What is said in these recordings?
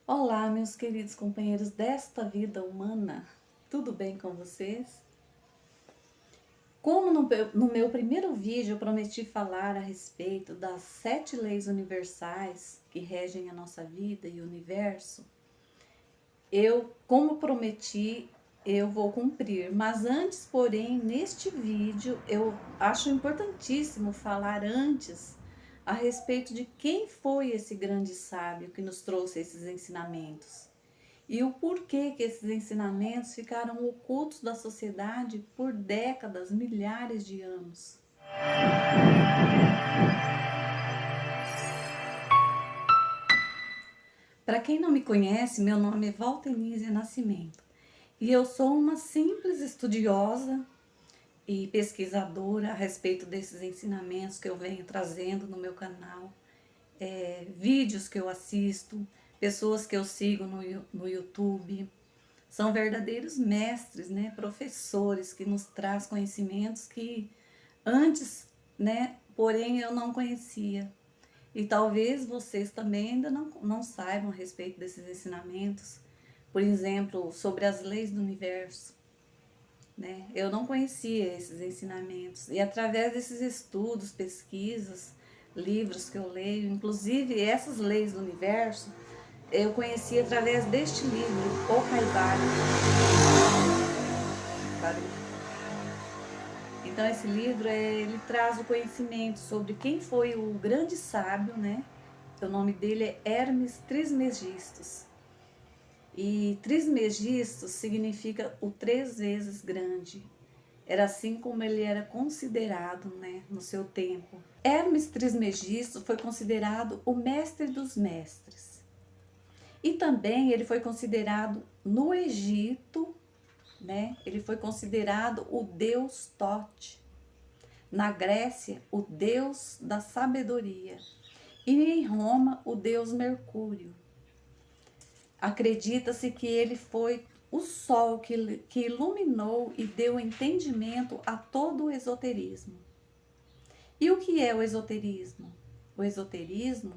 Olá, meus queridos companheiros desta vida humana, tudo bem com vocês? Como no meu primeiro vídeo eu prometi falar a respeito das 7 leis universais que regem a nossa vida e o universo, como prometi, eu vou cumprir. Mas antes, porém, neste vídeo eu acho importantíssimo falar antes a respeito de quem foi esse grande sábio que nos trouxe esses ensinamentos. E o porquê que esses ensinamentos ficaram ocultos da sociedade por décadas, milhares de anos. Para quem não me conhece, meu nome é Valtenísia Nascimento e eu sou uma simples estudiosa e pesquisadora a respeito desses ensinamentos que eu venho trazendo no meu canal, vídeos que eu assisto, pessoas que eu sigo no YouTube. São verdadeiros mestres, né, professores que nos traz conhecimentos que antes, né, porém eu não conhecia. E talvez vocês também ainda não saibam a respeito desses ensinamentos. Por exemplo, sobre as leis do universo, né? Eu não conhecia esses ensinamentos. E através desses estudos, pesquisas, livros que eu leio, inclusive essas leis do universo, eu conheci através deste livro, O Caibalion. Então esse livro ele traz o conhecimento sobre quem foi o grande sábio, né? O nome dele é Hermes Trismegistus. E Trismegistus significa o 3 vezes grande. Era assim como ele era considerado, né, no seu tempo. Hermes Trismegisto foi considerado o mestre dos mestres. E também ele foi considerado no Egito, né? Ele foi considerado o deus Tote. Na Grécia, o deus da sabedoria. E em Roma, o deus Mercúrio. Acredita-se que ele foi o sol que iluminou e deu entendimento a todo o esoterismo. E o que é o esoterismo? O esoterismo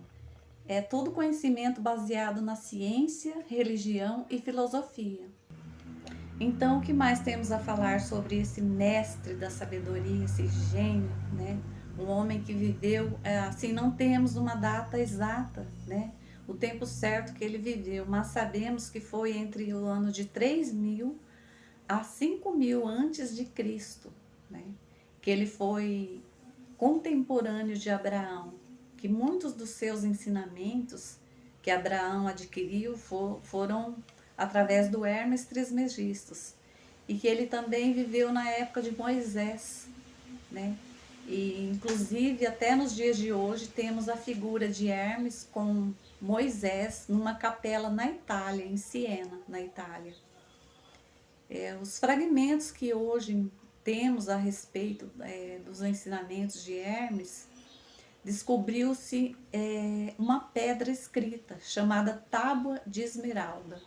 é todo conhecimento baseado na ciência, religião e filosofia. Então, o que mais temos a falar sobre esse mestre da sabedoria, esse gênio, né? Um homem que viveu, assim, não temos uma data exata, né? O tempo certo que ele viveu, mas sabemos que foi entre o ano de 3.000 a 5.000 antes de Cristo, né? Que ele foi contemporâneo de Abraão, que muitos dos seus ensinamentos que Abraão adquiriu foram através do Hermes Trismegistus, e que ele também viveu na época de Moisés, né? E inclusive até nos dias de hoje temos a figura de Hermes com Moisés numa capela na Itália, em Siena, na Itália. Os fragmentos que hoje temos a respeito dos ensinamentos de Hermes, descobriu-se uma pedra escrita chamada Tábua de Esmeralda.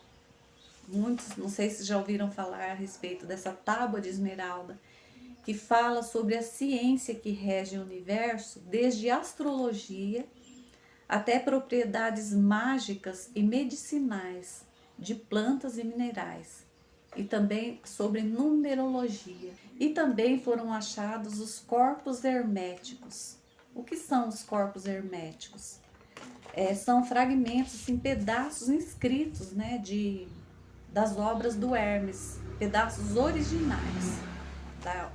Muitos, não sei se já ouviram falar a respeito dessa Tábua de Esmeralda, que fala sobre a ciência que rege o universo, desde astrologia até propriedades mágicas e medicinais de plantas e minerais, e também sobre numerologia. E também foram achados os corpos herméticos. O que são os corpos herméticos? São fragmentos, assim, pedaços inscritos, né, das obras do Hermes, pedaços originais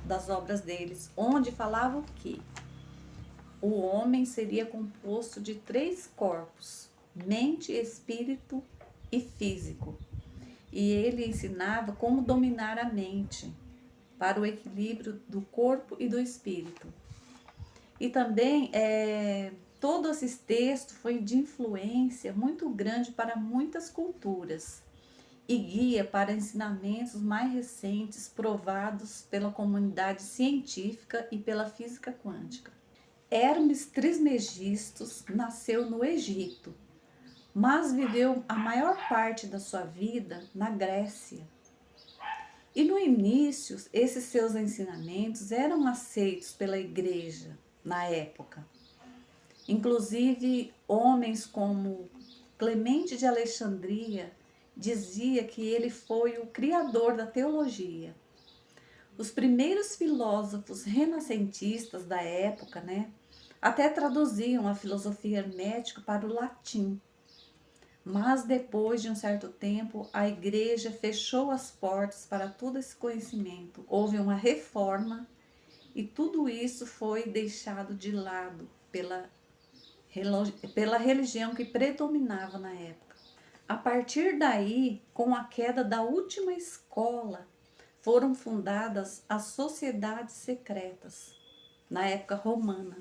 das obras deles, onde falava o que o homem seria composto de 3 corpos: mente, espírito e físico. E ele ensinava como dominar a mente para o equilíbrio do corpo e do espírito. E também todo esse texto foi de influência muito grande para muitas culturas e guia para ensinamentos mais recentes provados pela comunidade científica e pela física quântica. Hermes Trismegistus nasceu no Egito, mas viveu a maior parte da sua vida na Grécia. E no início, esses seus ensinamentos eram aceitos pela igreja na época. Inclusive, homens como Clemente de Alexandria dizia que ele foi o criador da teologia. Os primeiros filósofos renascentistas da época, né, até traduziam a filosofia hermética para o latim. Mas depois de um certo tempo, a igreja fechou as portas para todo esse conhecimento. Houve uma reforma e tudo isso foi deixado de lado pela religião que predominava na época. A partir daí, com a queda da última escola, foram fundadas as sociedades secretas, na época romana.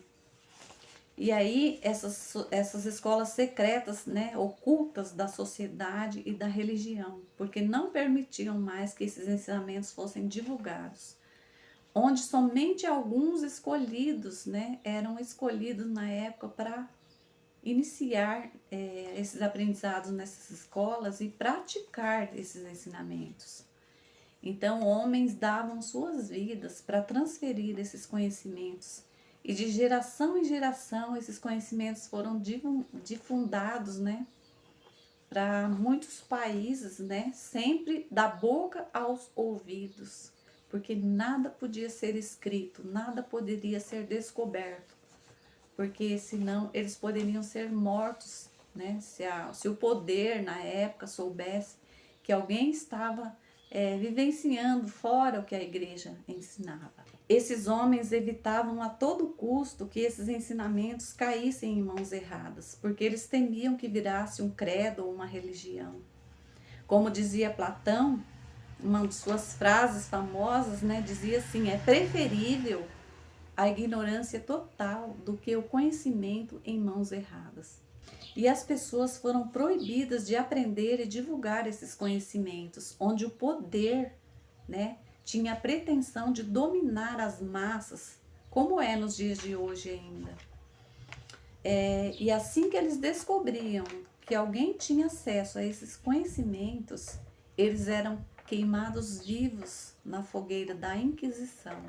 E aí, essas escolas secretas, né, ocultas da sociedade e da religião, porque não permitiam mais que esses ensinamentos fossem divulgados, onde somente alguns escolhidos, né, eram escolhidos na época para iniciar esses aprendizados nessas escolas e praticar esses ensinamentos. Então, homens davam suas vidas para transferir esses conhecimentos. E de geração em geração, esses conhecimentos foram difundados, né, para muitos países, né, sempre da boca aos ouvidos, porque nada podia ser escrito, nada poderia ser descoberto, porque senão eles poderiam ser mortos, né, se o poder na época soubesse que alguém estava vivenciando fora o que a igreja ensinava. Esses homens evitavam a todo custo que esses ensinamentos caíssem em mãos erradas, porque eles temiam que virasse um credo ou uma religião. Como dizia Platão, uma de suas frases famosas, né, dizia assim: é preferível a ignorância total do que o conhecimento em mãos erradas. E as pessoas foram proibidas de aprender e divulgar esses conhecimentos, onde o poder, né, tinha a pretensão de dominar as massas, como é nos dias de hoje ainda. E assim que eles descobriam que alguém tinha acesso a esses conhecimentos, eles eram queimados vivos na fogueira da Inquisição.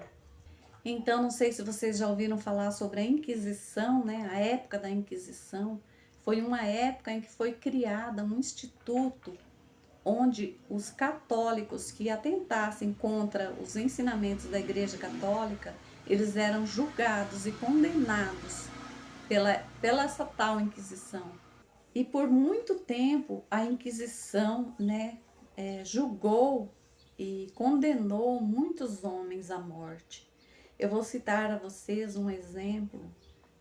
Então, não sei se vocês já ouviram falar sobre a Inquisição, né? A época da Inquisição foi uma época em que foi criada um instituto onde os católicos que atentassem contra os ensinamentos da Igreja Católica, eles eram julgados e condenados pela essa tal Inquisição. E por muito tempo a Inquisição, né, julgou e condenou muitos homens à morte. Eu vou citar a vocês um exemplo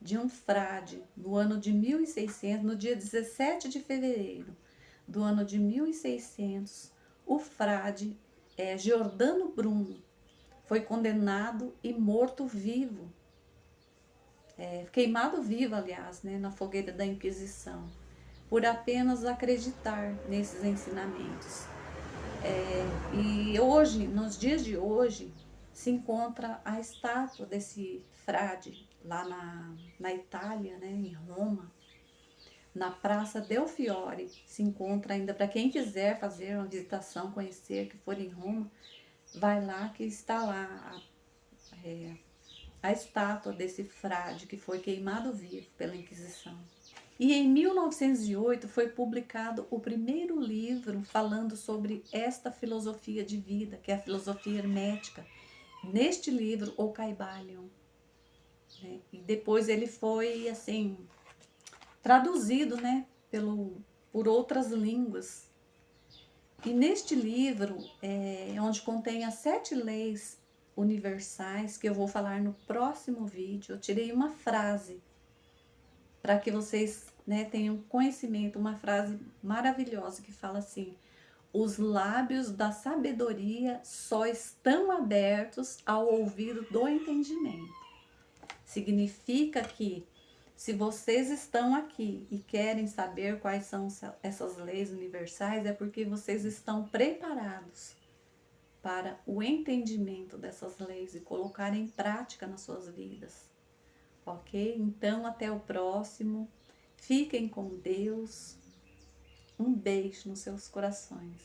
de um frade no ano de 1600, no dia 17 de fevereiro do ano de 1600, o frade Giordano Bruno foi condenado e morto vivo, queimado vivo, aliás, né, na fogueira da Inquisição, por apenas acreditar nesses ensinamentos. E hoje, nos dias de hoje, se encontra a estátua desse frade lá na Itália, né, em Roma, na Praça Del Fiore. Se encontra ainda, para quem quiser fazer uma visitação, conhecer, que for em Roma, vai lá que está lá a estátua desse frade que foi queimado vivo pela Inquisição. E em 1908 foi publicado o primeiro livro falando sobre esta filosofia de vida, que é a filosofia hermética. Neste livro, o Kybalion, né? E depois ele foi assim traduzido, né, por outras línguas. E neste livro, onde contém as 7 leis universais, que eu vou falar no próximo vídeo, eu tirei uma frase para que vocês, né, tenham conhecimento, uma frase maravilhosa que fala assim: os lábios da sabedoria só estão abertos ao ouvido do entendimento. Significa que se vocês estão aqui e querem saber quais são essas leis universais, é porque vocês estão preparados para o entendimento dessas leis e colocar em prática nas suas vidas. Ok? Então, até o próximo. Fiquem com Deus. Um beijo nos seus corações.